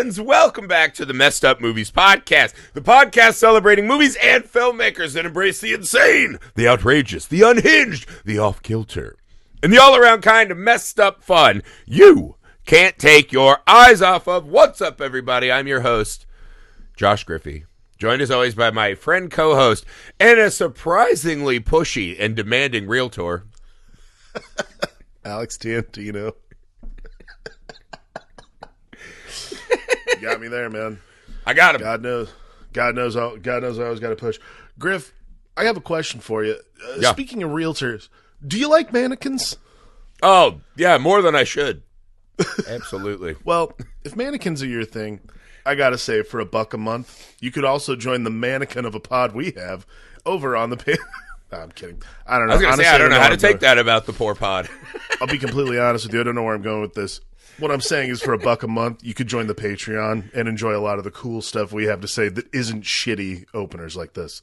friends, welcome back to the Messed Up Movies Podcast, the podcast celebrating movies and filmmakers that embrace the insane, the outrageous, the unhinged, the off-kilter, and the all-around kind of messed up fun you can't take your eyes off of. What's up, everybody? I'm your host, Josh Griffey, joined as always by my friend co-host and a surprisingly pushy and demanding realtor, Alex Tantino. You got me there, man. I got him. God knows I always got to push. Griff, I have a question for you. Yeah. Speaking of realtors, do you like mannequins? Oh, yeah, more than I should. Absolutely. Well, if mannequins are your thing, I got to say, for $1 a month, you could also join the mannequin of a pod we have over on the page. No, I'm kidding. I don't know. I was going to say, I don't know how to take that about the poor pod. I'll be completely honest with you. I don't know where I'm going with this. What I'm saying is, for $1 a month, you could join the Patreon and enjoy a lot of the cool stuff we have to say that isn't shitty openers like this.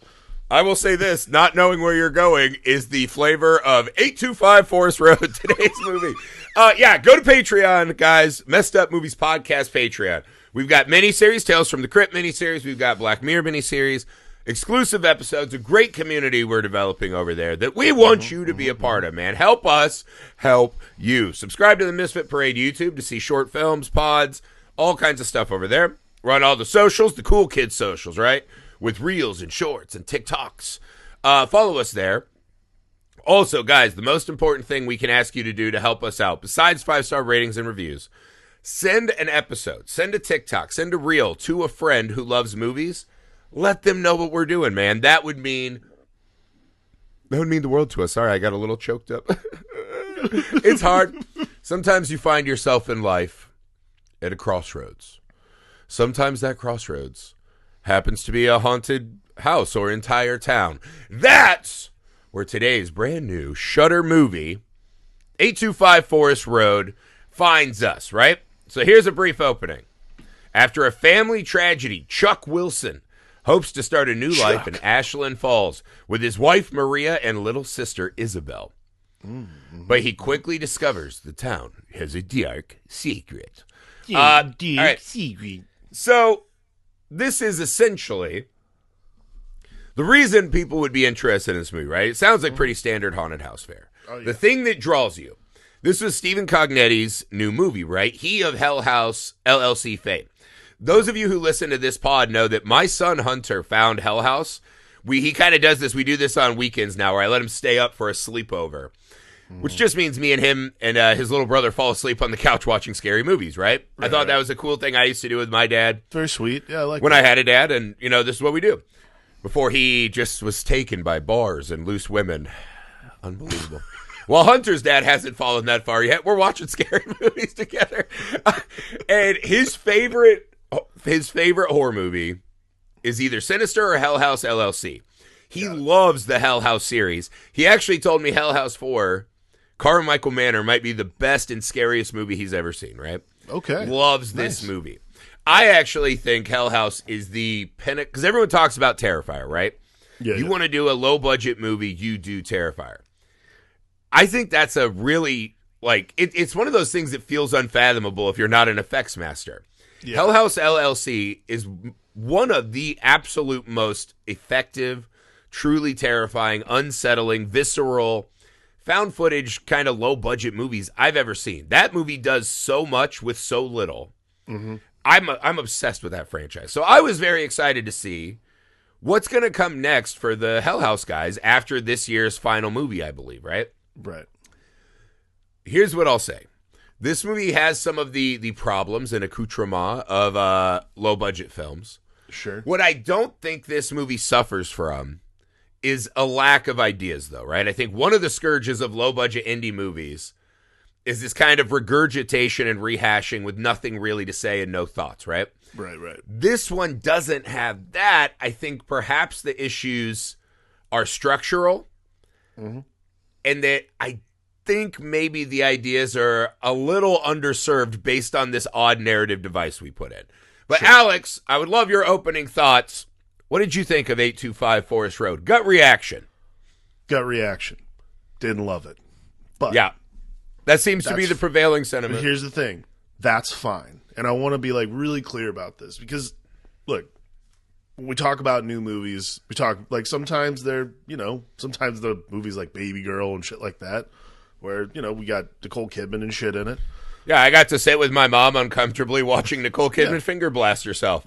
I will say this, not knowing where you're going is the flavor of 825 Forest Road, today's movie. Yeah, go to Patreon, guys. Messed Up Movies Podcast Patreon. We've got miniseries, Tales from the Crypt miniseries. We've got Black Mirror miniseries, exclusive episodes, a great community we're developing over there that we want you to be a part of, man. Help us help you. Subscribe to the Misfit Parade YouTube to see short films, pods, all kinds of stuff over there. We're on all the socials, the cool kids socials, right? With reels and shorts and TikToks. Follow us there. Also, guys, the most important thing we can ask you to do to help us out, besides 5-star ratings and reviews, send an episode, send a TikTok, send a reel to a friend who loves movies. Let them know what we're doing, man. That would mean the world to us. Sorry, I got a little choked up. It's hard. Sometimes you find yourself in life at a crossroads. Sometimes that crossroads happens to be a haunted house or entire town. That's where today's brand new Shudder movie, 825 Forest Road, finds us, right? So here's a brief opening. After a family tragedy, Chuck Wilson hopes to start a new life in Ashland Falls with his wife Maria and little sister Isabelle. But he quickly discovers the town has a dark secret. Secret. So this is essentially the reason people would be interested in this movie, right? It sounds like pretty standard haunted house fare. Oh, yeah. The thing that draws you. This was Stephen Cognetti's new movie, right? He of Hell House LLC fame. Those of you who listen to this pod know that my son Hunter found Hell House. He kind of does this. We do this on weekends now where I let him stay up for a sleepover, which just means me and him and his little brother fall asleep on the couch watching scary movies, right? I thought that was a cool thing I used to do with my dad. Very sweet. Yeah, I like when I had a dad, and, this is what we do. Before he just was taken by bars and loose women. Unbelievable. Well, Hunter's dad hasn't fallen that far yet. We're watching scary movies together. And his favorite horror movie is either Sinister or Hell House LLC. He loves the Hell House series. He actually told me Hell House 4, Carmichael Manor, might be the best and scariest movie he's ever seen, right? Okay. Loves this movie. I actually think Hell House is the pinnacle, because everyone talks about Terrifier, right? Yeah. You want to do a low-budget movie, you do Terrifier. I think that's a really, it's one of those things that feels unfathomable if you're not an effects master. Yeah. Hell House LLC is one of the absolute most effective, truly terrifying, unsettling, visceral, found footage, kind of low-budget movies I've ever seen. That movie does so much with so little. Mm-hmm. I'm obsessed with that franchise. So I was very excited to see what's going to come next for the Hell House guys after this year's final movie, I believe, right? Right. Here's what I'll say. This movie has some of the problems and accoutrement of low-budget films. Sure. What I don't think this movie suffers from is a lack of ideas, though, right? I think one of the scourges of low-budget indie movies is this kind of regurgitation and rehashing with nothing really to say and no thoughts, right? Right. This one doesn't have that. I think perhaps the issues are structural, and that I think maybe the ideas are a little underserved based on this odd narrative device we put in. But sure. Alex, I would love your opening thoughts. What did you think of 825 Forest Road? Gut reaction. Didn't love it. But yeah. That seems to be the prevailing sentiment. But here's the thing. That's fine. and I want to be like really clear about this because, look, when we talk about new movies, we talk like sometimes sometimes the movies like Baby Girl and shit like that, where we got Nicole Kidman and shit in it. Yeah, I got to sit with my mom uncomfortably watching Nicole Kidman finger blast herself.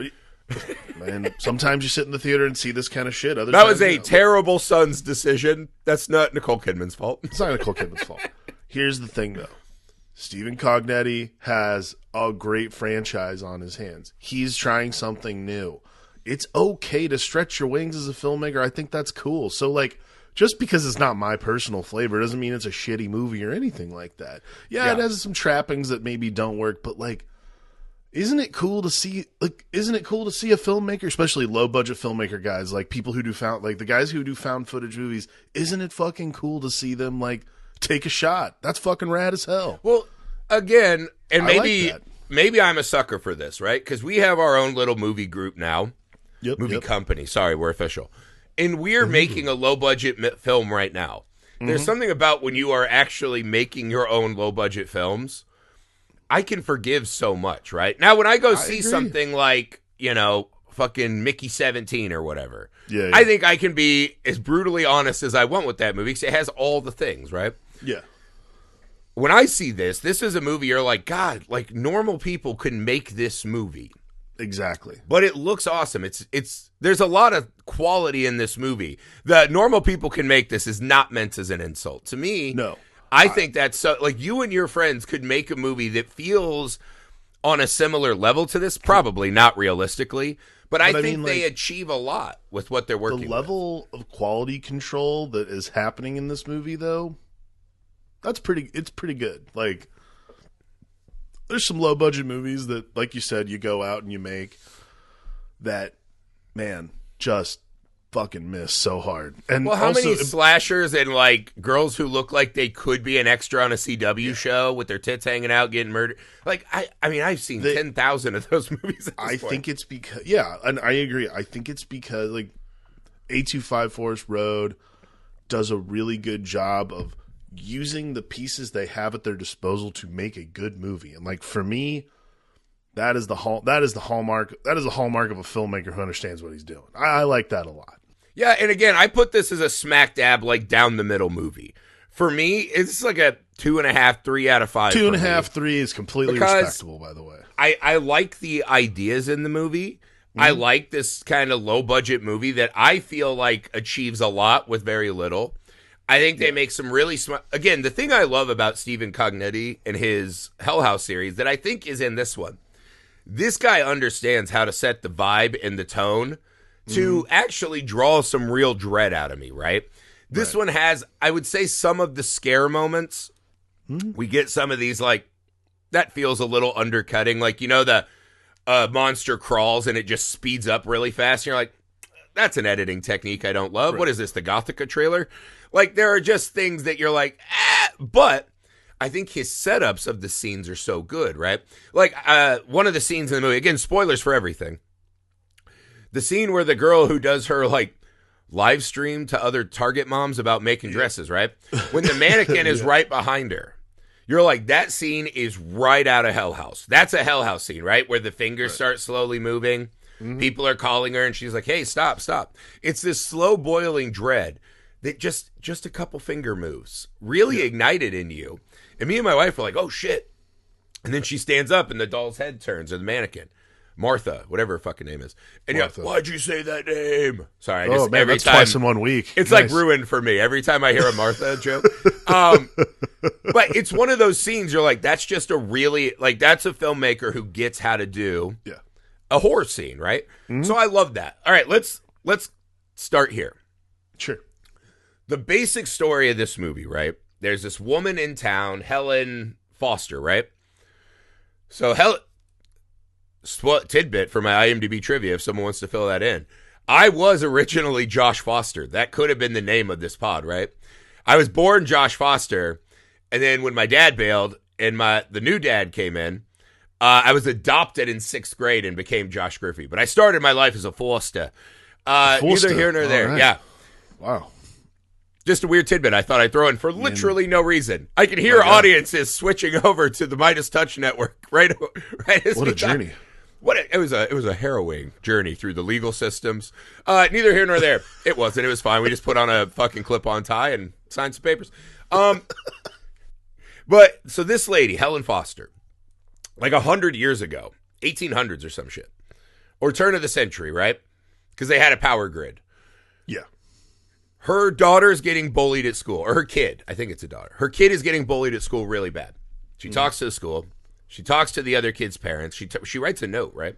Man, sometimes you sit in the theater and see this kind of shit. That was a terrible son's decision. That's not Nicole Kidman's fault. It's not Nicole Kidman's fault. Here's the thing, though. Stephen Cognetti has a great franchise on his hands. He's trying something new. It's okay to stretch your wings as a filmmaker. I think that's cool. So, like, just because it's not my personal flavor doesn't mean it's a shitty movie or anything like that. Yeah, it has some trappings that maybe don't work, but, like, isn't it cool to see a filmmaker, especially low budget filmmaker guys, like people who do the guys who do found footage movies, isn't it fucking cool to see them like take a shot? That's fucking rad as hell. Well, again, and maybe I'm a sucker for this, right? Because we have our own little movie group now. Movie company. Sorry, we're official. And we're making a low budget film right now. There's something about when you are actually making your own low budget films, I can forgive so much, right? Now, when I go see something like, fucking Mickey 17 or whatever, I think I can be as brutally honest as I want with that movie because it has all the things, right? Yeah. When I see this is a movie you're like, God, like normal people could make this movie. Exactly. But it looks awesome. There's a lot of quality in this movie. The normal people can make this is not meant as an insult. To me, no. I think that's so, like you and your friends could make a movie that feels on a similar level to this, probably not realistically, but I think they achieve a lot with what they're working with. The level of quality control that is happening in this movie, though, it's pretty good. Like, there's some low budget movies that, like you said, you go out and you make that, man, just fucking miss so hard. And how many slashers and like girls who look like they could be an extra on a CW show with their tits hanging out getting murdered? Like I mean I've seen 10,000 of those movies. I think it's because and I agree. I think it's because like 825 Forest Road does a really good job of using the pieces they have at their disposal to make a good movie. And like for me, that is the hallmark of a filmmaker who understands what he's doing. I like that a lot. Yeah, and again, I put this as a smack dab, like down the middle movie. For me, it's like a 2.5, 3 out of 5. 2.5, 3 is completely respectable, by the way. I like the ideas in the movie. I like this kind of low budget movie that I feel like achieves a lot with very little. I think they make some really smart. Again, the thing I love about Stephen Cognetti and his Hell House series that I think is in this one, this guy understands how to set the vibe and the tone to actually draw some real dread out of me, right? This one has, I would say, some of the scare moments. We get some of these, like, that feels a little undercutting. Like, the monster crawls and it just speeds up really fast. And you're like, that's an editing technique I don't love. Right. What is this, the Gothica trailer? Like, there are just things that you're like, but I think his setups of the scenes are so good, right? Like, one of the scenes in the movie, again, spoilers for everything. The scene where the girl who does her, like, live stream to other Target moms about making dresses, right? When the mannequin is right behind her, you're like, that scene is right out of Hell House. That's a Hell House scene, right? Where the fingers start slowly moving. People are calling her, and she's like, hey, stop. It's this slow boiling dread that just a couple finger moves really ignited in you. And me and my wife were like, oh, shit. And then she stands up, and the doll's head turns, or the mannequin. Martha, whatever her fucking name is. And you're like, why'd you say that name? Sorry, that's twice in 1 week. It's nice. Like ruined for me every time I hear a Martha joke. But it's one of those scenes you're like, that's just a really, like, that's a filmmaker who gets how to do a horror scene, right? So I love that. All right, let's start here. Sure. The basic story of this movie, right? There's this woman in town, Helen Foster, right? So tidbit for my IMDb trivia if someone wants to fill that in. I was originally Josh Foster. That could have been the name of this pod, right? I was born Josh Foster, and then when my dad bailed and the new dad came in, I was adopted in 6th grade and became Josh Griffey. But I started my life as a Foster. Neither here nor there. Right. Yeah. Wow. Just a weird tidbit I thought I'd throw in for literally no reason. I can hear audiences switching over to the Midas Touch Network right as what a journey. It was a harrowing journey through the legal systems. Neither here nor there. It wasn't. It was fine. We just put on a fucking clip-on tie and signed some papers. But so this lady, Helen Foster, like 100 years ago, 1800s or some shit, or turn of the century, right? Because they had a power grid. Yeah. Her daughter's getting bullied at school, or her kid. I think it's a daughter. Her kid is getting bullied at school really bad. She talks to the school. She talks to the other kid's parents. She writes a note, right?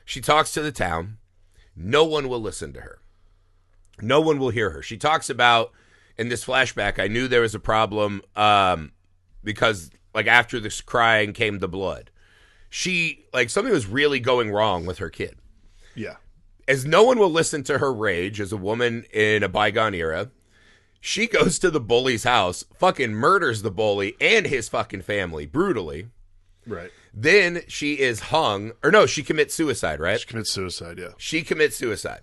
She talks to the town. No one will listen to her. No one will hear her. She talks about, in this flashback, I knew there was a problem because, like, after this crying came the blood. Something was really going wrong with her kid. Yeah. As no one will listen to her rage as a woman in a bygone era, she goes to the bully's house, fucking murders the bully and his fucking family brutally. Right. Then she is hung, or no, she commits suicide, right? She commits suicide, yeah. She commits suicide.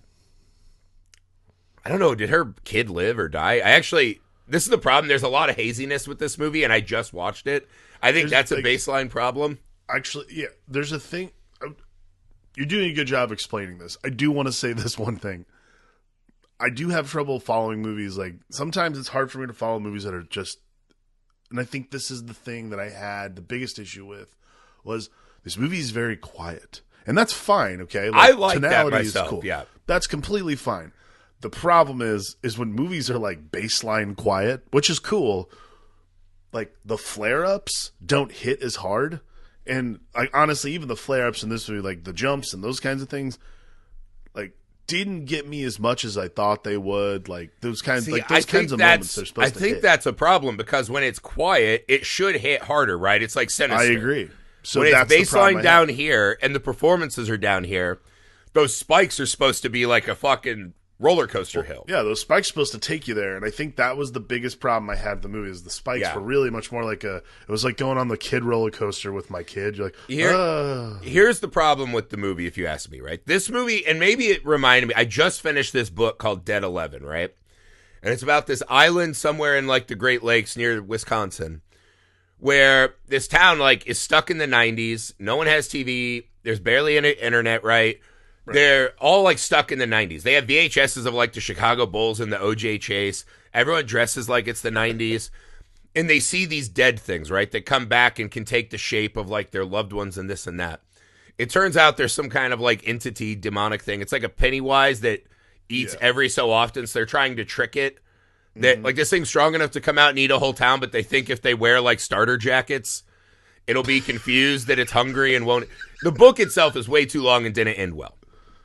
I don't know, did her kid live or die? This is the problem. There's a lot of haziness with this movie, and I just watched it. I think that's a baseline problem. Actually, yeah, there's a thing. You're doing a good job explaining this. I do want to say this one thing. I do have trouble following movies. Like, sometimes it's hard for me to follow movies that are just, and I think this is the thing that I had the biggest issue with, was this movie is very quiet. And that's fine, okay? I like that tonality myself, is cool. yeah. That's completely fine. The problem is when movies are like baseline quiet, which is cool, like the flare-ups don't hit as hard. And like honestly, even the flare-ups in this movie, like the jumps and those kinds of things, like didn't get me as much as I thought they would. Like those kinds, kinds of moments they're supposed to hit. I think that's a problem because when it's quiet, it should hit harder, right? It's like Sinister. I agree. So when that's it's baseline down here and the performances are down here, those spikes are supposed to be like a fucking roller coaster hill. Yeah, those spikes are supposed to take you there, and I think that was the biggest problem I had with the movie. Is the spikes were really much more like it was like going on the kid roller coaster with my kid. You're like, here's the problem with the movie, if you ask me, right? This movie, and maybe it reminded me, I just finished this book called Dead 11, right? And it's about this island somewhere in like the Great Lakes near Wisconsin, where this town like is stuck in the 90s. No one has TV. There's barely any internet, right? They're all like stuck in the 90s. They have VHSs of like the Chicago Bulls and the OJ Chase. Everyone dresses like it's the 90s. And they see these dead things, right? That come back and can take the shape of like their loved ones and this and that. It turns out there's some kind of like entity, demonic thing. It's like a Pennywise that eats every so often. So they're trying to trick it. That like this thing's strong enough to come out and eat a whole town, but they think if they wear like starter jackets, it'll be confused that it's hungry and won't. The book itself is way too long and didn't end well.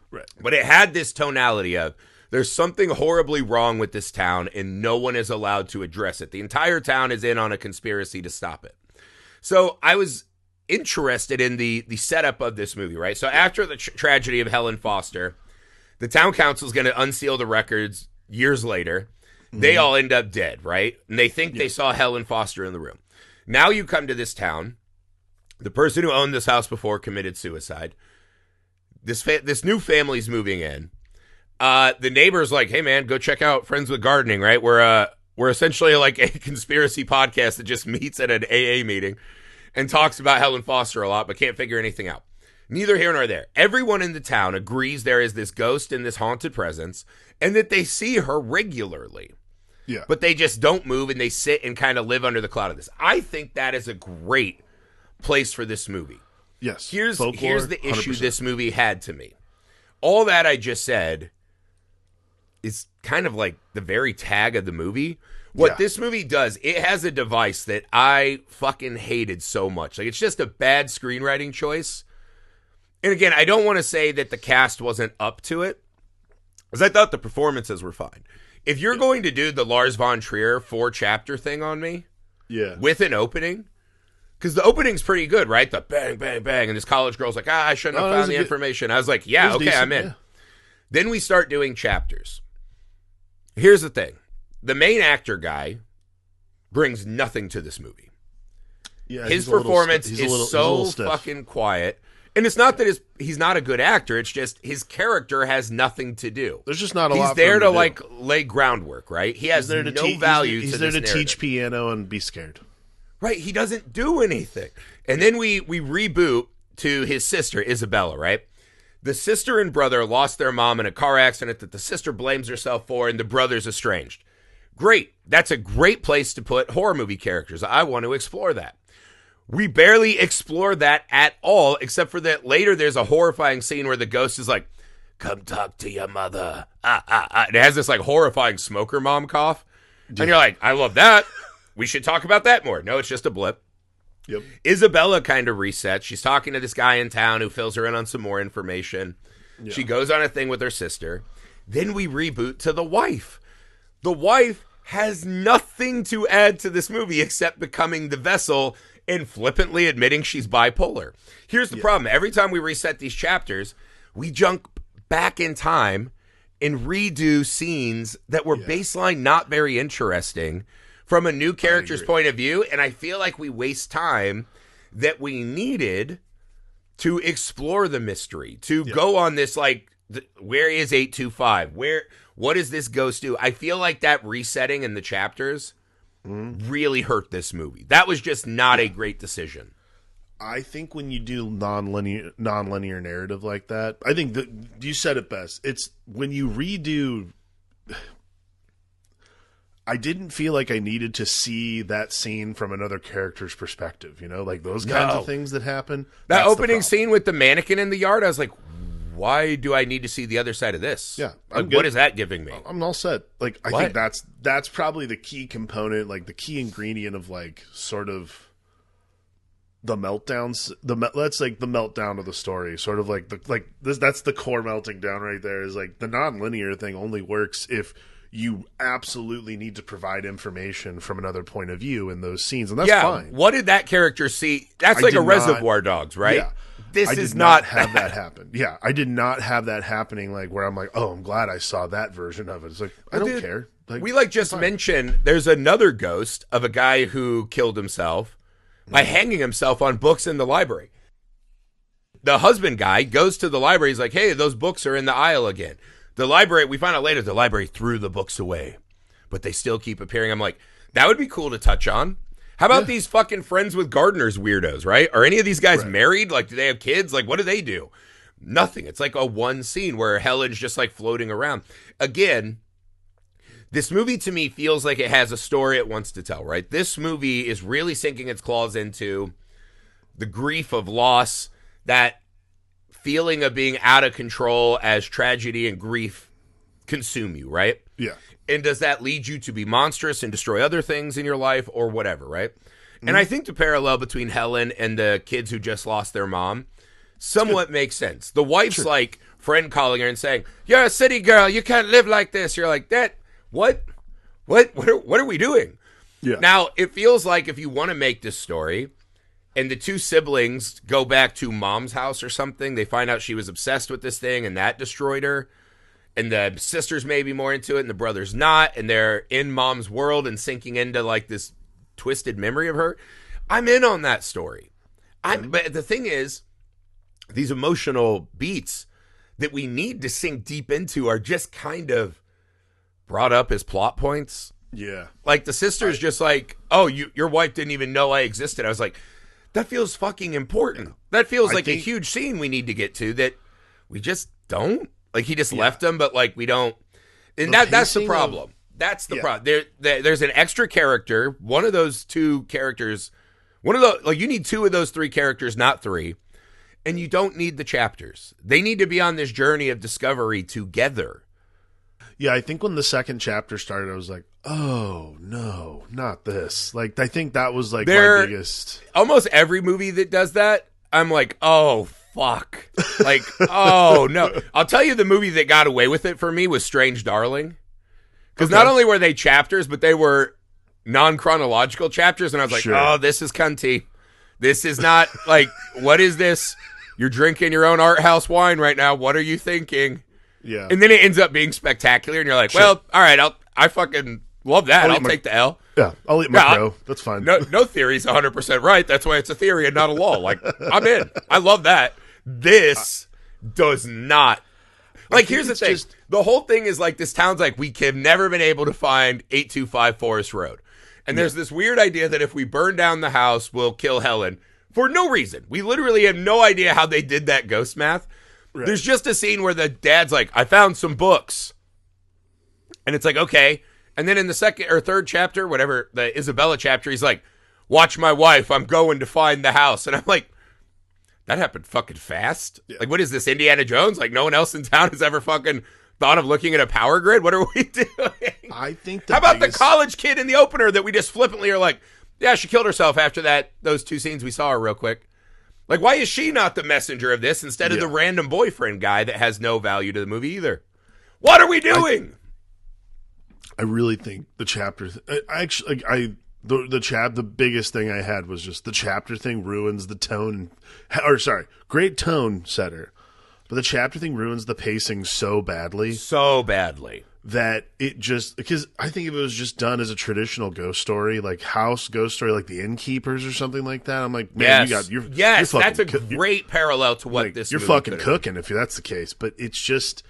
Right. But it had this tonality of there's something horribly wrong with this town and no one is allowed to address it. The entire town is in on a conspiracy to stop it. So I was interested in the setup of this movie, right? So after the tragedy of Helen Foster, the town council is going to unseal the records years later. They all end up dead, right? And they think they saw Helen Foster in the room. Now you come to this town. The person who owned this house before committed suicide. This new family's moving in. The neighbor's like, hey, man, go check out Friends with Gardening, right? We're essentially like a conspiracy podcast that just meets at an AA meeting and talks about Helen Foster a lot, but can't figure anything out. Neither here nor there. Everyone in the town agrees there is this ghost and this haunted presence and that they see her regularly. Yeah. But they just don't move and they sit and kind of live under the cloud of this. I think that is a great place for this movie. Yes. Here's the issue 100%. this movie had to me. All that I just said is kind of like the very tag of the movie. What this movie does, it has a device that I fucking hated so much. Like, it's just a bad screenwriting choice. And again, I don't want to say that the cast wasn't up to it, because I thought the performances were fine. If you're going to do the Lars von Trier 4-chapter thing on me with an opening, because the opening's pretty good, right? The bang, bang, bang. And this college girl's like, I shouldn't have found the information. I was like, yeah, okay, decent, I'm in. Yeah. Then we start doing chapters. Here's the thing. The main actor guy brings nothing to this movie. Yeah, his performance is so fucking quiet. And it's not that he's not a good actor. It's just his character has nothing to do. There's just not a he's lot. He's there to like lay groundwork, right? He has no value. He's there to teach piano and be scared. Right. He doesn't do anything. And then we reboot to his sister, Isabelle, right? The sister and brother lost their mom in a car accident that the sister blames herself for, and the brother's estranged. Great. That's a great place to put horror movie characters. I want to explore that. We barely explore that at all, except for that later there's a horrifying scene where the ghost is like, come talk to your mother. And it has this like horrifying smoker mom cough. And you're like, I love that. We should talk about that more. No, it's just a blip. Yep. Isabella kind of resets. She's talking to this guy in town who fills her in on some more information. Yeah. She goes on a thing with her sister. Then we reboot to the wife. The wife has nothing to add to this movie except becoming the vessel and flippantly admitting she's bipolar. Here's the problem. Every time we reset these chapters, we jump back in time and redo scenes that were baseline not very interesting from a new character's point of view, and I feel like we waste time that we needed to explore the mystery, to go on this, like, where is 825? What does this ghost do? I feel like that resetting in the chapters really hurt this movie. That was just not a great decision. I think when you do non-linear narrative like that, I think that you said it best. It's when you redo. I didn't feel like I needed to see that scene from another character's perspective, you know, like those kinds of things that happen. That opening scene with the mannequin in the yard, I was like, why do I need to see the other side of this? Yeah. Like, what is that giving me? I'm all set. Like, I think that's probably the key component, like the key ingredient of like sort of the meltdowns. That's like the meltdown of the story. Sort of like that's the core melting down right there. Is like the non-linear thing only works if you absolutely need to provide information from another point of view in those scenes, and that's fine. What did that character see? That's like a Reservoir Dogs, right? Yeah. I did not have that happen. Yeah, I did not have that happening. Like where I'm like, oh, I'm glad I saw that version of it. It's like I don't care. Like, we just mentioned there's another ghost of a guy who killed himself by hanging himself on books in the library. The husband guy goes to the library. He's like, hey, those books are in the aisle again. The library, we find out later, the library threw the books away, but they still keep appearing. I'm like, that would be cool to touch on. How about these fucking friends with gardeners weirdos, right? Are any of these guys married? Like, do they have kids? Like, what do they do? Nothing. It's like a one scene where Helen's just like floating around. Again, this movie to me feels like it has a story it wants to tell, right? This movie is really sinking its claws into the grief of loss, that feeling of being out of control as tragedy and grief consume you, right? Yeah. And does that lead you to be monstrous and destroy other things in your life or whatever, right? And I think the parallel between Helen and the kids who just lost their mom somewhat makes sense. The wife's like friend calling her and saying, you're a city girl, you can't live like this. You're like, that, what are we doing? Yeah. Now, it feels like if you want to make this story and the two siblings go back to mom's house or something, they find out she was obsessed with this thing and that destroyed her. And the sister's maybe more into it and the brother's not. And they're in mom's world and sinking into like this twisted memory of her. I'm in on that story. But the thing is, these emotional beats that we need to sink deep into are just kind of brought up as plot points. Yeah. Like the sister's just like, oh, your wife didn't even know I existed. I was like, that feels fucking important. That feels like a huge scene we need to get to that we just don't. Like, he just left them, but, like, we don't. And that's the problem. That's the problem. There's an extra character. One of those two characters, you need two of those three characters, not three. And you don't need the chapters. They need to be on this journey of discovery together. Yeah, I think when the second chapter started, I was like, oh, no, not this. Like, I think that was, like, my biggest. Almost every movie that does that, I'm like, oh, fuck. Like, oh, no. I'll tell you the movie that got away with it for me was Strange Darling. Because not only were they chapters, but they were non-chronological chapters. And I was like, oh, this is cunty. This is not, like, what is this? You're drinking your own art house wine right now. What are you thinking? Yeah. And then it ends up being spectacular. And you're like, well, all right, I fucking love that. I'll take the L. Yeah, I'll eat my crow. That's fine. No theory's 100% right. That's why it's a theory and not a law. Like, I'm in. I love that. This does not. Like, here's the thing. The whole thing is like, this town's like, we have never been able to find 825 Forest Road. And there's this weird idea that if we burn down the house, we'll kill Helen for no reason. We literally have no idea how they did that ghost math. Right. There's just a scene where the dad's like, I found some books. And it's like, okay. And then in the second or third chapter, whatever, the Isabella chapter, he's like, watch my wife. I'm going to find the house. And I'm like, that happened fucking fast. Yeah. Like, what is this, Indiana Jones? Like, no one else in town has ever fucking thought of looking at a power grid? What are we doing? I think How about the college kid in the opener that we just flippantly are like, yeah, she killed herself after those two scenes we saw her real quick. Like, why is she not the messenger of this instead of the random boyfriend guy that has no value to the movie either? What are we doing? I really think the chapter... The biggest thing I had was just the chapter thing ruins the tone, great tone setter, but the chapter thing ruins the pacing so badly that it just, because I think if it was just done as a traditional ghost story, like house ghost story, like the Innkeepers or something like that, I'm like, man, you're that's a great parallel to what this you're fucking cooking if that's the case, but it just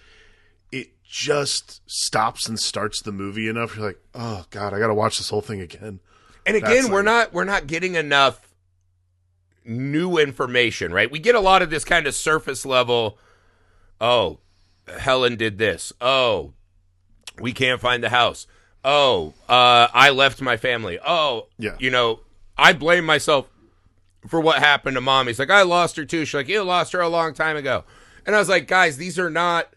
stops and starts the movie enough. You're like, oh god, I got to watch this whole thing again. And again, we're not getting enough new information, right? We get a lot of this kind of surface level. Oh, Helen did this. Oh, we can't find the house. Oh, I left my family. Oh, yeah. I blame myself for what happened to Mom. He's like, I lost her too. She's like, you lost her a long time ago. And I was like, guys, these are not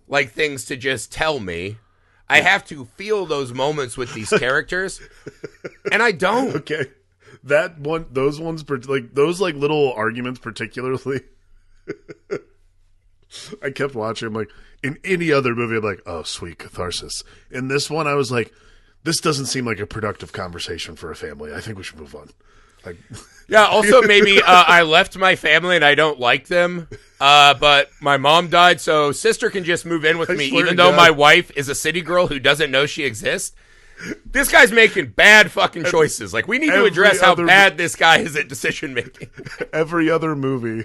like things to just tell me. I have to feel those moments with these characters, and I don't. Okay, those ones, like those, like little arguments, particularly. I kept watching. I'm like, in any other movie, I'm like, oh, sweet catharsis. In this one, I was like, this doesn't seem like a productive conversation for a family. I think we should move on. Like, yeah. Also, maybe I left my family and I don't like them. But my mom died, so sister can just move in with me, even though my wife is a city girl who doesn't know she exists. This guy's making bad fucking choices. Like, we need to address how bad this guy is at decision making. Every other movie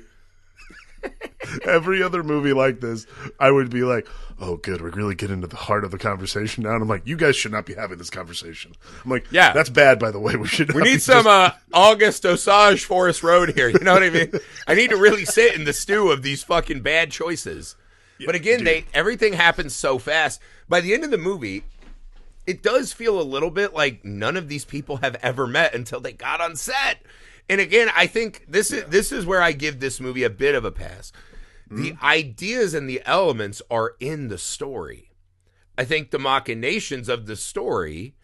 like this, I would be like, oh, good, we're really getting into the heart of the conversation now. And I'm like, you guys should not be having this conversation. I'm like, yeah, that's bad, by the way. We need some August Osage Forest Road here. You know what I mean? I need to really sit in the stew of these fucking bad choices. Yeah, but again, everything happens so fast. By the end of the movie, it does feel a little bit like none of these people have ever met until they got on set. And again, I think this is where I give this movie a bit of a pass. The ideas and the elements are in the story. I think the machinations of the story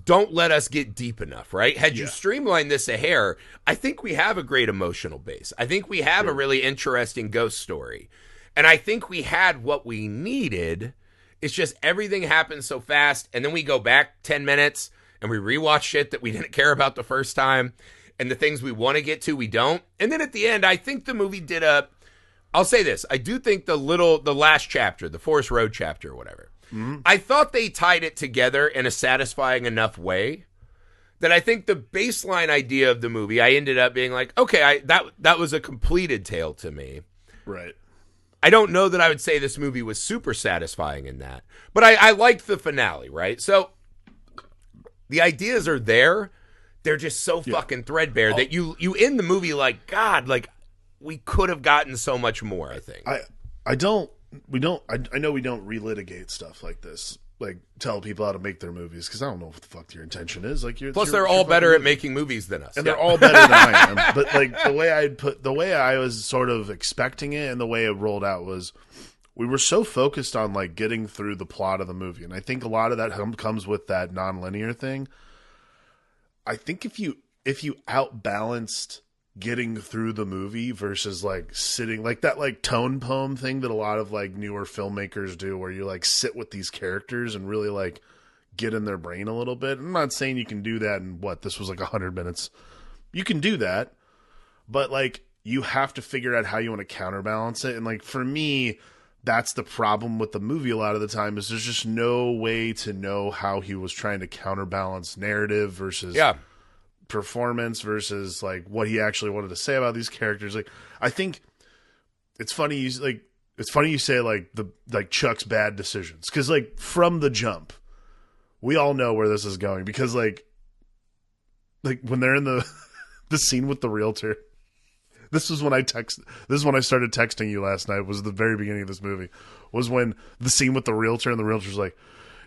don't let us get deep enough, right? Had you streamlined this a hair, I think we have a great emotional base. I think we have a really interesting ghost story. And I think we had what we needed. It's just everything happens so fast, and then we go back 10 minutes, and we rewatch shit that we didn't care about the first time. And the things we want to get to, we don't. And then at the end, I think the movie I'll say this. I do think the last chapter, the Forest Road chapter or whatever, I thought they tied it together in a satisfying enough way that I think the baseline idea of the movie, I ended up being like, okay, that was a completed tale to me. Right. I don't know that I would say this movie was super satisfying in that. But I liked the finale, right? So the ideas are there. They're just so fucking threadbare that you end the movie like, God, like, we could have gotten so much more, I think. I know we don't relitigate stuff like this, like tell people how to make their movies, because I don't know what the fuck your intention is. Like, plus they're all better at making movies than us, and they're all better than I am. But like the way I was sort of expecting it, and the way it rolled out was, we were so focused on like getting through the plot of the movie, and I think a lot of that comes with that non-linear thing. I think if you outbalanced getting through the movie versus like sitting, like that like tone poem thing that a lot of like newer filmmakers do, where you like sit with these characters and really like get in their brain a little bit. I'm not saying you can do that in this was like 100 minutes. You can do that, but like you have to figure out how you want to counterbalance it. And like for me, that's the problem with the movie a lot of the time, is there's just no way to know how he was trying to counterbalance narrative versus performance versus like what he actually wanted to say about these characters. Like, I think it's funny you say like Chuck's bad decisions, because like from the jump, we all know where this is going, because like when they're in the scene with the realtor. This is when I started texting you last night. Was the very beginning of this movie. Was when the scene with the realtor, and the realtor's like,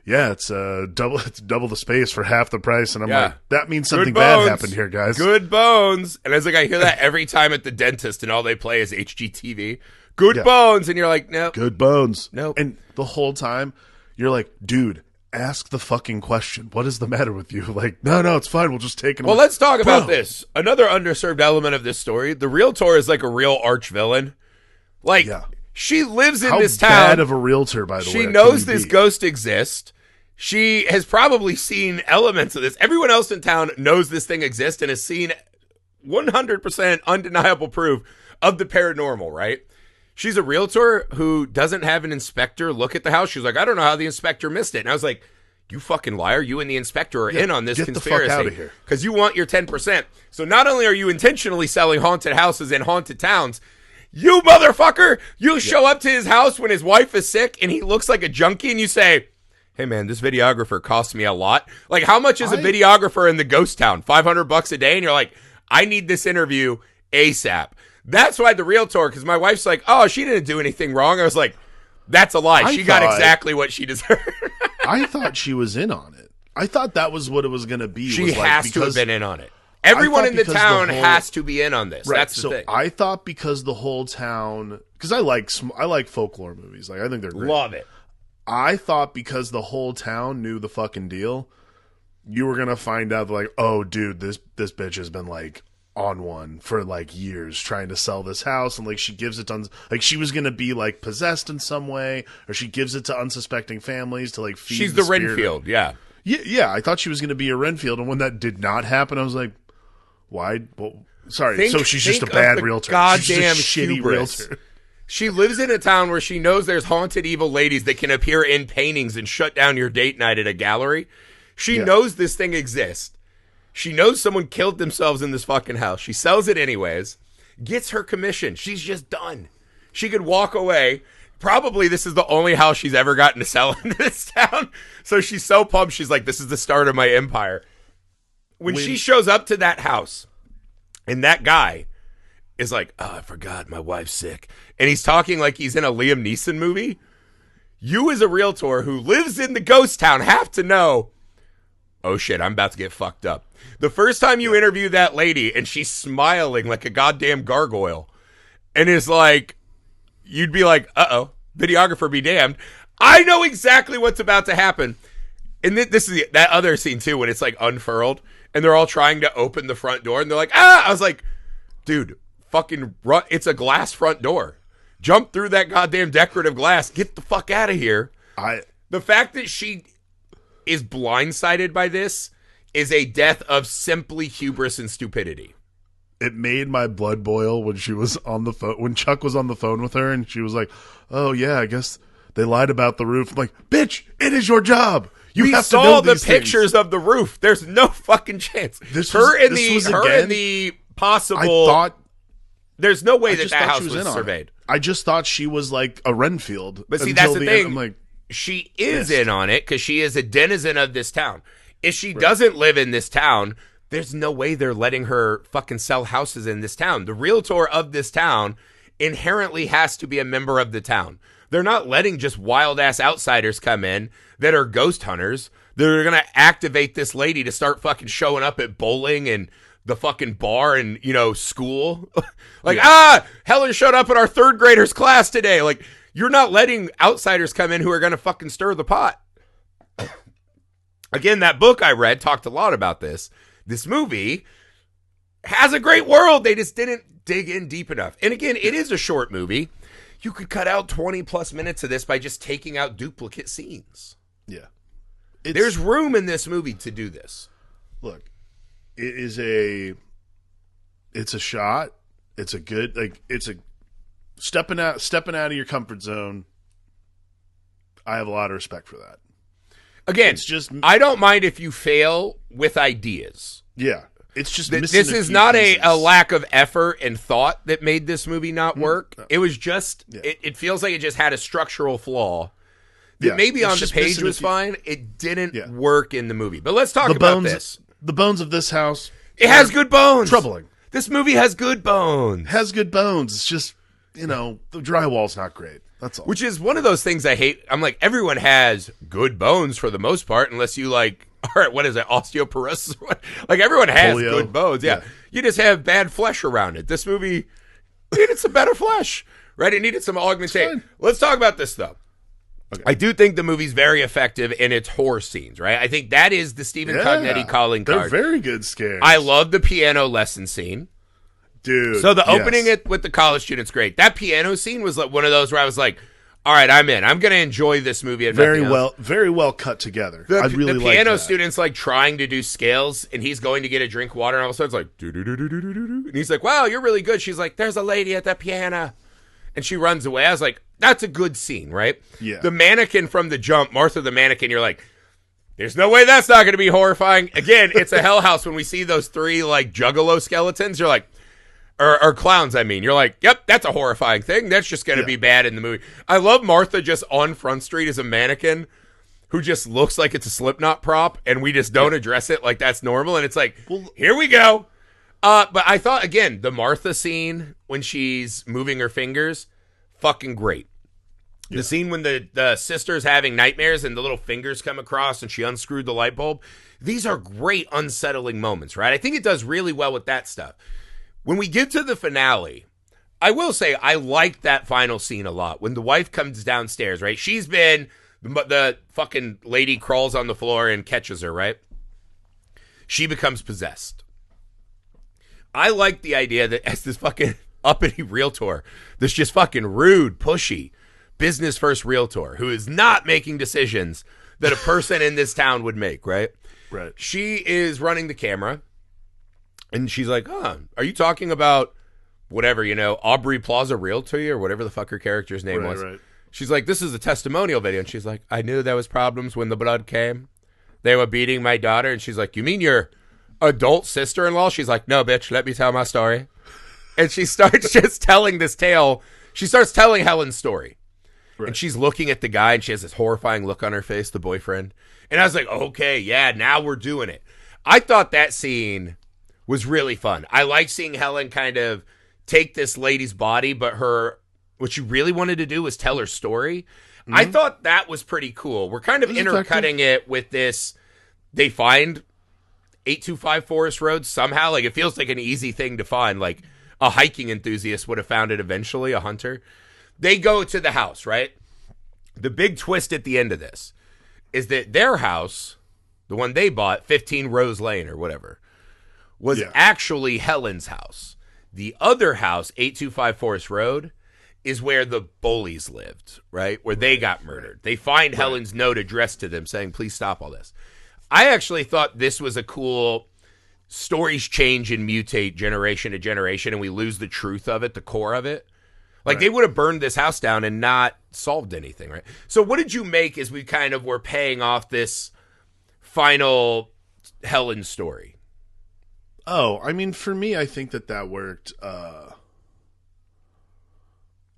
"Yeah, it's double the space for half the price," and I'm like, "That means something bad happened here, guys." Good bones. And I was like, I hear that every time at the dentist, and all they play is HGTV. Good bones, and you're like, no, good bones, no. And the whole time, you're like, dude, ask the fucking question. What is the matter with you? Like, no, it's fine. We'll just take it. Well, let's talk about this. Another underserved element of this story. The realtor is like a real arch villain. Like, she lives in this town. How bad of a realtor, by the way. She knows this ghost exists. She has probably seen elements of this. Everyone else in town knows this thing exists and has seen 100% undeniable proof of the paranormal, right? She's a realtor who doesn't have an inspector look at the house. She's like, I don't know how the inspector missed it. And I was like, you fucking liar. You and the inspector are in on this conspiracy. Get the fuck out of here. Because you want your 10%. So not only are you intentionally selling haunted houses in haunted towns, you motherfucker, you show up to his house when his wife is sick and he looks like a junkie, and you say, hey man, this videographer costs me a lot. Like, how much is a videographer in the ghost town? $500 a day? And you're like, I need this interview ASAP. That's why the realtor, because my wife's like, oh, she didn't do anything wrong. I was like, that's a lie. She got exactly what she deserved. I thought she was in on it. I thought that was what it was going to be. She has to have been in on it. Everyone in the town has to be in on this. Right. That's the thing. I thought because the whole town, because I like folklore movies. Like, I think they're great. Love it. I thought because the whole town knew the fucking deal, you were going to find out like, oh, dude, this bitch has been like on one for like years trying to sell this house, and like she gives it to like she was gonna be like possessed in some way, or she gives it to unsuspecting families to like feed. She's the Renfield, yeah. I thought she was gonna be a Renfield, and when that did not happen, I was like, why? Well, sorry. So she's just a bad realtor. Goddamn shitty hubris. realtor. She lives in a town where she knows there's haunted evil ladies that can appear in paintings and shut down your date night at a gallery. She knows this thing exists. She knows someone killed themselves in this fucking house. She sells it anyways, gets her commission. She's just done. She could walk away. Probably this is the only house she's ever gotten to sell in this town. So she's so pumped. She's like, this is the start of my empire. When she shows up to that house and that guy is like, oh, I forgot my wife's sick. And he's talking like he's in a Liam Neeson movie. You as a realtor who lives in the ghost town have to know, oh shit, I'm about to get fucked up. The first time you interview that lady and she's smiling like a goddamn gargoyle and is like, you'd be like, uh-oh, videographer be damned. I know exactly what's about to happen. And this is that other scene too, when it's like unfurled and they're all trying to open the front door and they're like, ah, I was like, dude, fucking run. It's a glass front door. Jump through that goddamn decorative glass. Get the fuck out of here. The fact that she is blindsided by this is a death of simply hubris and stupidity. It made my blood boil when she was on the phone, when Chuck was on the phone with her and she was like, oh yeah, I guess they lied about the roof. I'm like, bitch, it is your job. We saw the pictures of the roof. There's no fucking chance. Her and the possible. There's no way that house was surveyed. I just thought she was like a Renfield. But see, that's the thing. I'm like, she is in on it because she is a denizen of this town. If she doesn't live in this town, there's no way they're letting her fucking sell houses in this town. The realtor of this town inherently has to be a member of the town. They're not letting just wild-ass outsiders come in that are ghost hunters. They're going to activate this lady to start fucking showing up at bowling and the fucking bar and, school. Helen showed up at our third graders class today. Like, you're not letting outsiders come in who are going to fucking stir the pot. Again, that book I read talked a lot about this. This movie has a great world. They just didn't dig in deep enough. And again, it is a short movie. You could cut out 20 plus minutes of this by just taking out duplicate scenes. Yeah. There's room in this movie to do this. Look, it's a shot. It's a good, it's a stepping out of your comfort zone. I have a lot of respect for that. Again, it's just, I don't mind if you fail with ideas. Yeah. It's just this is not a lack of effort and thought that made this movie not work. No. It was just it feels like it just had a structural flaw that maybe on the page was fine. It didn't work in the movie. But let's talk about this. The bones of this house. It has good bones. Troubling. This movie has good bones. Has good bones. It's just, the drywall's not great. That's all. Which is one of those things I hate. I'm like, everyone has good bones for the most part, unless you all right, what is it, osteoporosis? Like, everyone has good bones. Yeah. You just have bad flesh around it. This movie needed some better flesh, right? It needed some augmentation. Let's talk about this, though. Okay. I do think the movie's very effective in its horror scenes, right? I think that is the Stephen Cognetti calling card. They're very good scares. I love the piano lesson scene. Dude. So the opening it with the college students, great. That piano scene was like one of those where I was like, all right, I'm in. I'm going to enjoy this movie. Very well cut together. I really like the piano student's like trying to do scales, and he's going to get a drink of water, and all of a sudden it's like, do-do-do-do-do-do-do. And he's like, wow, you're really good. She's like, there's a lady at that piano. And she runs away. I was like, that's a good scene, right? Yeah. The mannequin from the jump, Martha the mannequin, you're like, there's no way that's not going to be horrifying. Again, it's a hell house when we see those three like juggalo skeletons. You're like, or clowns, I mean. You're like, yep, that's a horrifying thing. That's just going to be bad in the movie. I love Martha just on Front Street as a mannequin who just looks like it's a Slipknot prop, and we just don't address it like that's normal. And it's like, here we go. But I thought, again, the Martha scene when she's moving her fingers, fucking great. The scene when the sister's having nightmares and the little fingers come across and she unscrewed the light bulb. These are great unsettling moments, right? I think it does really well with that stuff. When we get to the finale, I will say I like that final scene a lot. When the wife comes downstairs, right? She's been, the fucking lady crawls on the floor and catches her, right? She becomes possessed. I like the idea that as this fucking uppity realtor, this just fucking rude, pushy, business first realtor who is not making decisions that a person in this town would make, right? Right. She is running the camera, and she's like, are you talking about whatever, Aubrey Plaza Realty or whatever the fuck her character's name was? Right. She's like, this is a testimonial video. And she's like, I knew there was problems when the blood came. They were beating my daughter. And she's like, you mean your adult sister-in-law? She's like, no, bitch, let me tell my story. And she starts just telling this tale. She starts telling Helen's story. Right. And she's looking at the guy, and she has this horrifying look on her face, the boyfriend. And I was like, okay, yeah, now we're doing it. I thought that scene was really fun. I like seeing Helen kind of take this lady's body, but what she really wanted to do was tell her story. Mm-hmm. I thought that was pretty cool. We're kind of intercutting it with this. They find 825 Forest Road somehow. Like, it feels like an easy thing to find. Like, a hiking enthusiast would have found it eventually, a hunter. They go to the house, right? The big twist at the end of this is that their house, the one they bought, 15 Rose Lane or whatever, was actually Helen's house. The other house, 825 Forest Road, is where the bullies lived, right? Where they got murdered. They find Helen's note addressed to them saying, please stop all this. I actually thought this was a cool, stories change and mutate generation to generation, and we lose the truth of it, the core of it. Like, they would have burned this house down and not solved anything, right? So what did you make as we kind of were paying off this final Helen story? Oh, I mean, for me, I think that worked. I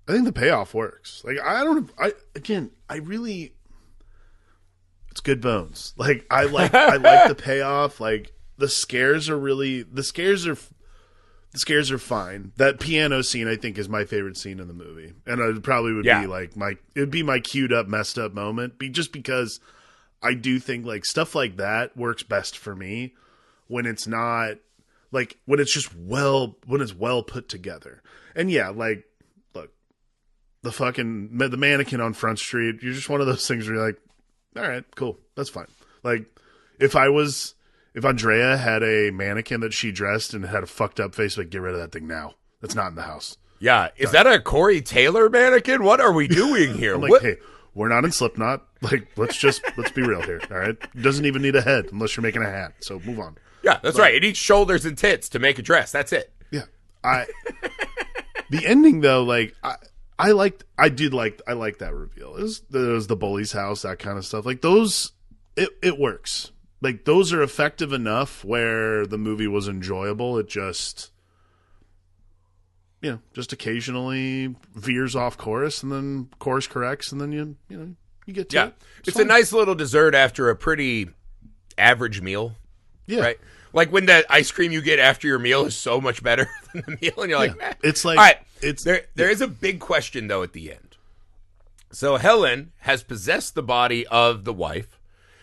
think the payoff works. Like, it's good bones. Like, I like the payoff. Like, the scares are fine. That piano scene, I think, is my favorite scene in the movie. And it probably would be like it'd be my queued up, messed up moment. Just because I do think like stuff like that works best for me when it's not like, when it's well put together. And yeah, like, look, the mannequin on Front Street, you're just one of those things where you're like, all right, cool. That's fine. Like, if Andrea had a mannequin that she dressed and had a fucked up face, like, get rid of that thing now. That's not in the house. Yeah. Is that a Corey Taylor mannequin? What are we doing here? I'm like, hey, we're not in Slipknot. Like, let's be real here. All right. It doesn't even need a head unless you're making a hat. So move on. Yeah, that's right. It needs shoulders and tits to make a dress. That's it. Yeah. The ending though, like, I like that reveal. It was the bully's house, that kind of stuff. Like, those, it works. like those are effective enough where the movie was enjoyable. It just, just occasionally veers off course, and then course corrects, and then you get to it. It's a nice little dessert after a pretty average meal. Yeah. Right? Like when the ice cream you get after your meal is so much better than the meal, and you're like, meh. It's like, all right, it's there is a big question though at the end. So Helen has possessed the body of the wife.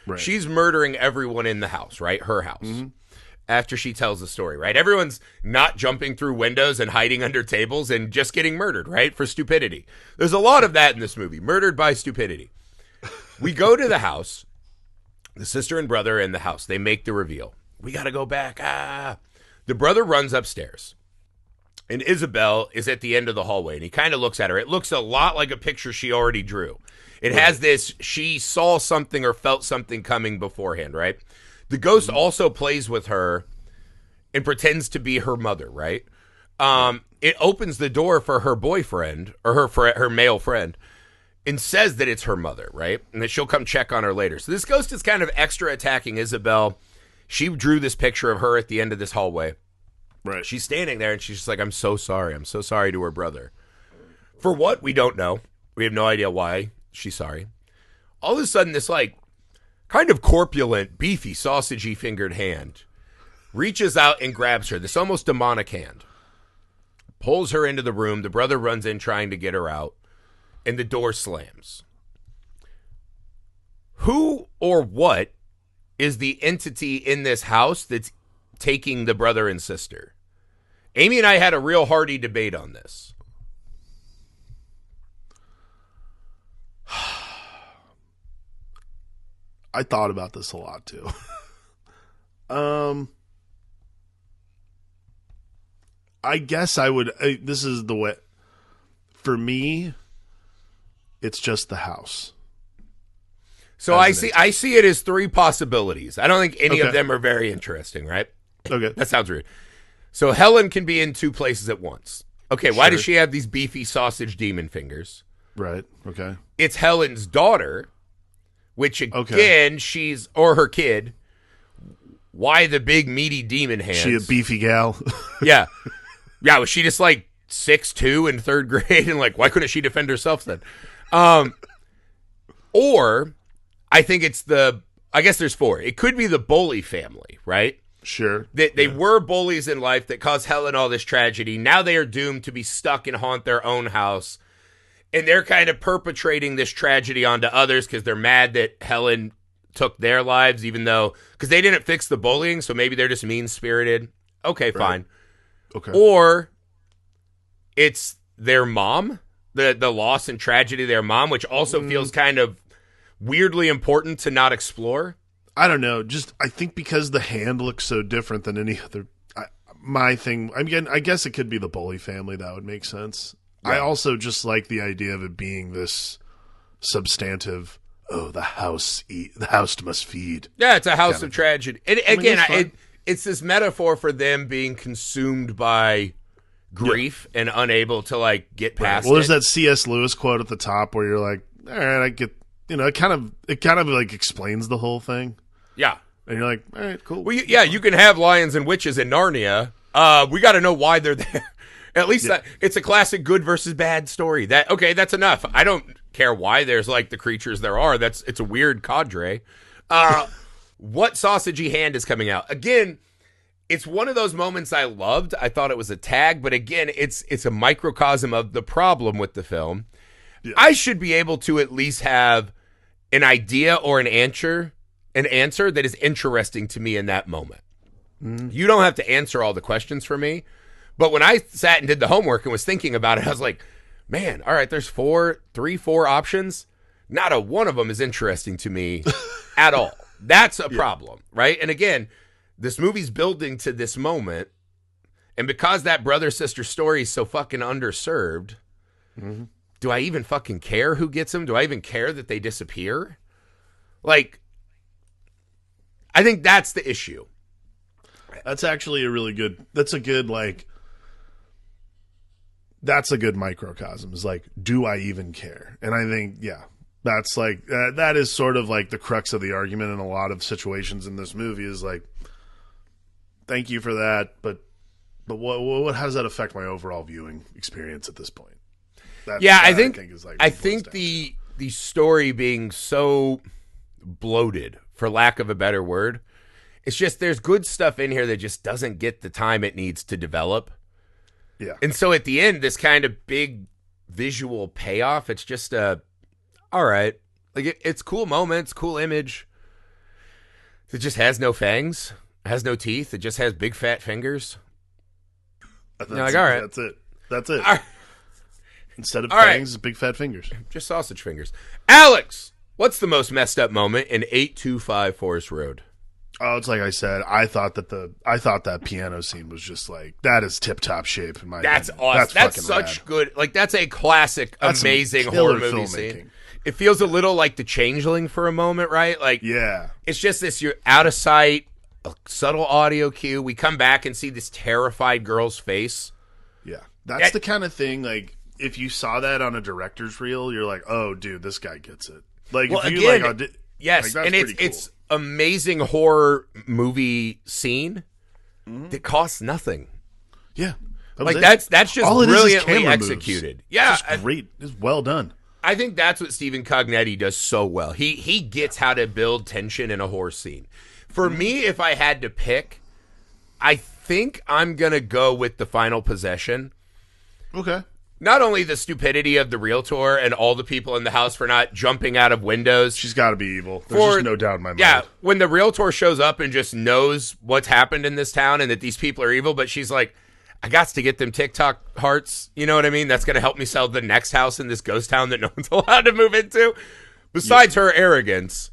Right. She's murdering everyone in the house, right? Her house. Mm-hmm. After she tells the story, right? Everyone's not jumping through windows and hiding under tables and just getting murdered, right? For stupidity. There's a lot of that in this movie. Murdered by stupidity. We go to the house. The sister and brother are in the house. They make the reveal. We got to go back. The brother runs upstairs. And Isabelle is at the end of the hallway. And he kind of looks at her. It looks a lot like a picture she already drew. It has this, she saw something or felt something coming beforehand, right? The ghost also plays with her and pretends to be her mother, right? It opens the door for her boyfriend or her male friend and says that it's her mother, right? And that she'll come check on her later. So this ghost is kind of extra attacking Isabelle. She drew this picture of her at the end of this hallway. Right. She's standing there and she's just like, I'm so sorry. I'm so sorry to her brother. For what? We don't know. We have no idea why she's sorry. All of a sudden, this like kind of corpulent, beefy, sausagey fingered hand reaches out and grabs her. This almost demonic hand. Pulls her into the room. The brother runs in trying to get her out. And the door slams. Who or what is the entity in this house that's taking the brother and sister? Amy and I had a real hearty debate on this. I thought about this a lot too. I guess I would. This is the way. For me, it's just the house. So I see it as three possibilities. I don't think any of them are very interesting, right? Okay. That sounds rude. So Helen can be in two places at once. Okay, why does she have these beefy sausage demon fingers? Right. Okay. It's Helen's daughter, which again, she's, or her kid. Why the big meaty demon hands? She a beefy gal? Yeah. Yeah, was she just like 6'2" in third grade? And like, why couldn't she defend herself then? Or I think it's I guess there's four. It could be the bully family, right? Sure. They were bullies in life that caused Helen all this tragedy. Now they are doomed to be stuck and haunt their own house. And they're kind of perpetrating this tragedy onto others because they're mad that Helen took their lives, even though, because they didn't fix the bullying, so maybe they're just mean-spirited. Okay, fine. Okay. Or it's their mom, the loss and tragedy of their mom, which also feels kind of weirdly important to not explore. I don't know. Just I think because the hand looks so different than any other. My thing. Again, I guess it could be the bully family. That would make sense. Yeah. I also just like the idea of it being this substantive. Oh, the house must feed. Yeah, it's a house of tragedy. And again, it's this metaphor for them being consumed by grief and unable to like get past it. Well, there's that C.S. Lewis quote at the top where you're like, all right, I get. It kind of like explains the whole thing. Yeah. And you're like, all right, cool. Well, you can have lions and witches in Narnia. We got to know why they're there. At least it's a classic good versus bad story. That's enough. I don't care why there's like the creatures there are. It's a weird cadre. What sausagey hand is coming out? Again, it's one of those moments I loved. I thought it was a tag, but again, it's a microcosm of the problem with the film. Yeah. I should be able to at least have an idea or an answer that is interesting to me in that moment. Mm. You don't have to answer all the questions for me. But when I sat and did the homework and was thinking about it, I was like, man, all right, there's four options. Not a one of them is interesting to me at all. That's a problem, right? And again, this movie's building to this moment. And because that brother-sister story is so fucking underserved, do I even fucking care who gets them? Do I even care that they disappear? Like, I think that's the issue. That's actually that's a that's a good microcosm. Is like, do I even care? And I think, That's like that is sort of like the crux of the argument in a lot of situations in this movie is like, thank you for that, but what how does that affect my overall viewing experience at this point? I think the story being so bloated, for lack of a better word, it's just there's good stuff in here that just doesn't get the time it needs to develop. Yeah. And so at the end, this kind of big visual payoff, it's just all right. Like it's cool moments, cool image. It just has no fangs, has no teeth. It just has big fat fingers. You're like, all right. That's it. Right. Instead of all fangs, right. big fat fingers. Just sausage fingers. Alex, what's the most messed up moment in 825 Forest Road? Oh, it's like I said. I thought that piano scene was just like that is tip top shape in my. That's opinion. awesome. That's such rad. Good. Like that's a classic, amazing horror movie scene. It feels a little like The Changeling for a moment, right? Like, yeah, it's just this. You're out of sight. A subtle audio cue. We come back and see this terrified girl's face. Yeah, that's the kind of thing. Like, if you saw that on a director's reel, you're like, oh, dude, this guy gets it. Like, well, if you again, yes, like, and cool. it's amazing horror movie scene that costs nothing. Yeah, that's just all brilliantly executed. Moves. Yeah, it's just great. It's well done. I think that's what Stephen Cognetti does so well. He gets how to build tension in a horror scene. For me, if I had to pick, I think I'm gonna go with The Final Possession. Okay. Not only the stupidity of the realtor and all the people in the house for not jumping out of windows. She's got to be evil. There's just no doubt in my mind. Yeah, when the realtor shows up and just knows what's happened in this town and that these people are evil, but she's like, I got to get them TikTok hearts. You know what I mean? That's going to help me sell the next house in this ghost town that no one's allowed to move into. Besides her arrogance,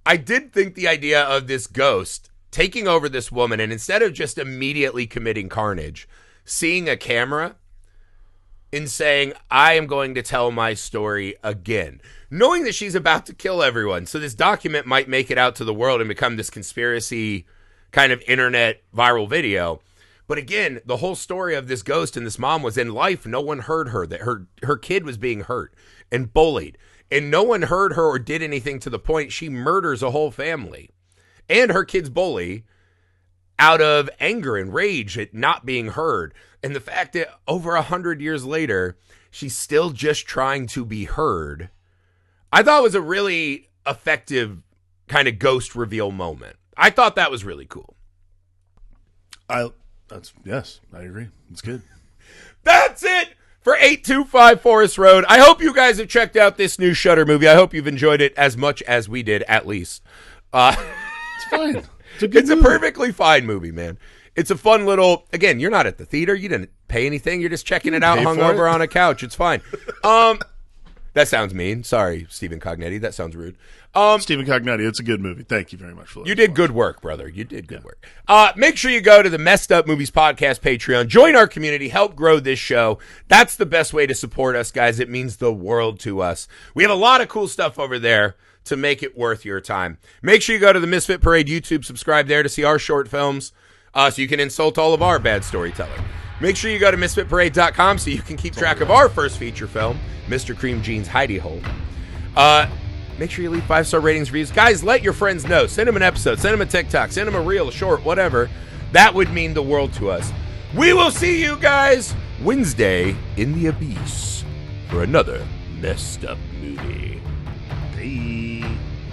I did think the idea of this ghost taking over this woman and instead of just immediately committing carnage, seeing a camera in saying, I am going to tell my story again, knowing that she's about to kill everyone. So this document might make it out to the world and become this conspiracy kind of internet viral video. But again, the whole story of this ghost and this mom was in life. No one heard her, that her kid was being hurt and bullied. And no one heard her or did anything to the point she murders a whole family and her kid's bully out of anger and rage at not being heard. And the fact that over 100 years later, she's still just trying to be heard, I thought was a really effective kind of ghost reveal moment. I thought that was really cool. Yes, I agree. It's good. That's it for 825 Forest Road. I hope you guys have checked out this new Shudder movie. I hope you've enjoyed it as much as we did, at least. It's fine. It's a perfectly fine movie, man. It's a fun little, again, you're not at the theater. You didn't pay anything. You're just checking it out hungover on a couch. It's fine. That sounds mean. Sorry, Stephen Cognetti. That sounds rude. Stephen Cognetti, it's a good movie. Thank you very much for that. You did good work, brother. You did good work. Make sure you go to the Messed Up Movies Podcast Patreon. Join our community. Help grow this show. That's the best way to support us, guys. It means the world to us. We have a lot of cool stuff over there to make it worth your time. Make sure you go to the Misfit Parade YouTube. Subscribe there to see our short films so you can insult all of our bad storytelling. Make sure you go to misfitparade.com so you can keep track of our first feature film, Mr. Cream Jean's Hidey Hole. Make sure you leave 5-star ratings, reviews. Guys, let your friends know. Send them an episode. Send them a TikTok. Send them a reel, a short, whatever. That would mean the world to us. We will see you guys Wednesday in the Abyss for another messed up movie. Hey.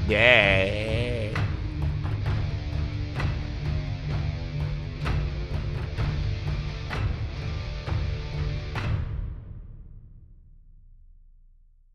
Yeah.